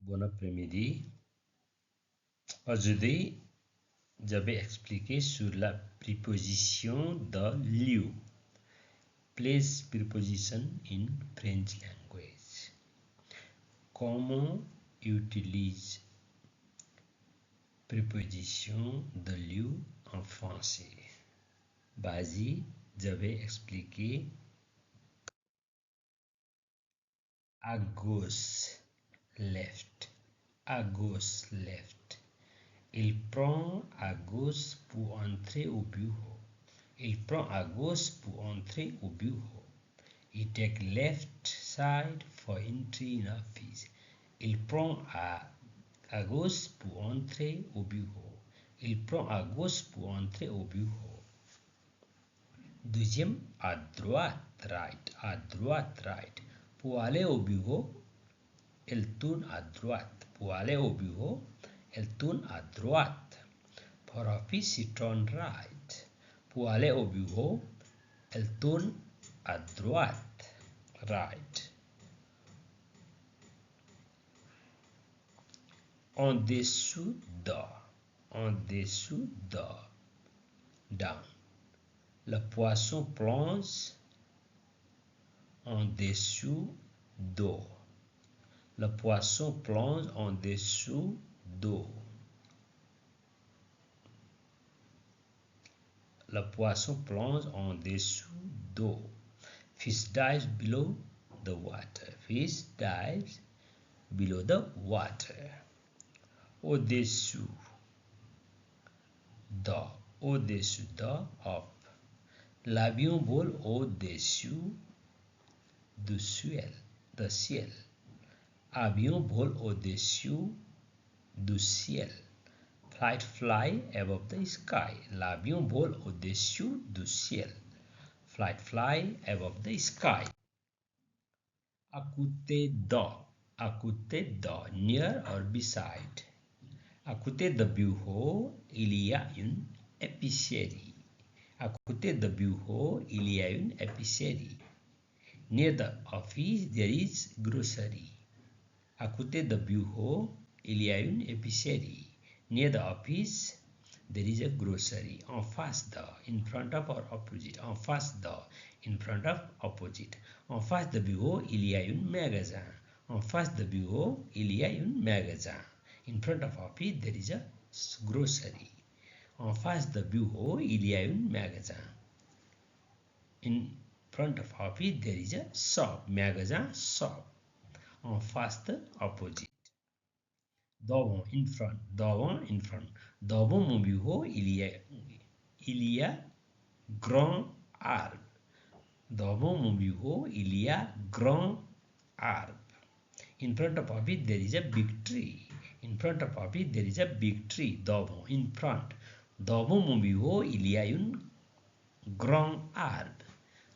Bon après-midi. Aujourd'hui, je vais expliquer sur la préposition de lieu. Place preposition in French language. Comment utilise préposition de lieu en français? Vas-y, je vais expliquer. À gauche, left. À gauche, left. Il prend à gauche pour entrer au bureau. Il prend à gauche pour entrer au bureau. He take left side for entry in office. Il prend à gauche pour entrer au bureau. Il prend à gauche pour entrer au bureau. Deuxième, à droite, right. À droite, right. Pour aller au bureau, elle tourne à droite. Pour aller au bureau, elle tourne à droite. For office, she turn right. Pour aller au bureau, elle tourne à droite. Right. En dessous de. En dessous de. Down. Le poisson plonge en dessous d'eau. Le poisson plonge en dessous d'eau. Le poisson plonge en dessous d'eau. Fish dives below the water. Fish dives below the water. Au-dessous de. Au-dessus de, up. L'avion vole au-dessus du ciel. De ciel. Avion vole au-dessus du ciel. Flight fly above the sky. L'avion vole au-dessus du ciel. Flight fly above the sky. À côté de. À côté de. Near or beside. À côté de bureau, il y a une épicerie. À côté de bureau, il y a une épicerie. Near the office, there is grocery. À côté de bureau, il y a une épicerie. Near the office, there is a grocery. En face de, in front of or opposite. En face de, in front of, opposite. En face de bureau, il y a un magasin. En face de bureau, il y a un magasin. In front of office, there is a grocery. En face de bureau, il y a un magasin. In front of office, there is a shop. Magasin, shop. En face de, opposite. Devant, in front. Devant, in front. Devant mon bureau, il y a grand arbre. Devant mon bureau, il y a grand arbre. In front of office, there is a big tree. In front of office, there is a big tree. Devant, in front. Devant mon bureau, il y a un grand arbre.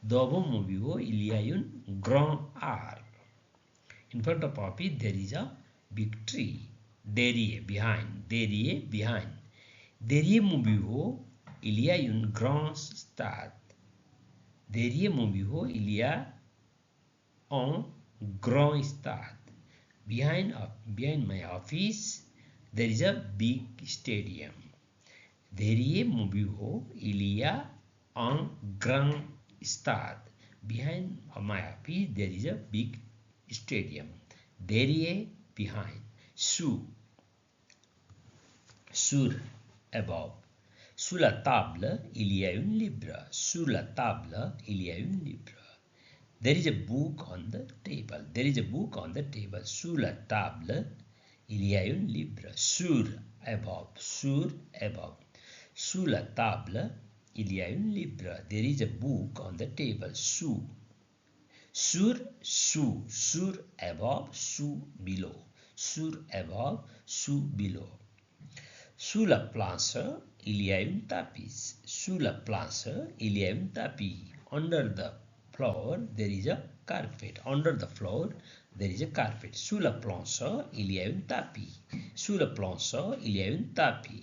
Devant mon bureau, il y a un grand arbre. In front of office, there is a big tree. Derrière, behind. Derrière, behind. Derrière mon bureau, il y a un grand stade. Derrière mon bureau, il y a un grand stade. Behind my office, there is a big stadium. Derrière mon bureau, il y a un grand stade. Behind my office, there is a big stadium. Derrière, behind. Sous, sur, above. Sous la table, il y a un livre. Sur la table, il y a un livre. There is a book on the table. There is a book on the table. Sur la table, il y a un livre. Sur, above. Sur, above. Sous la table, il y a un livre. There is a book on the table. Sous. Sur, sous. Sur, above. Sous, below. Sur, above. Sous, below. Sous la planche, il y a une tapis. Sous la planche, il y a un tapis. Under the floor, there is a carpet. Under the floor, there is a carpet. Sous la planche, il y a un tapis. Sous la planche, il y a un tapis.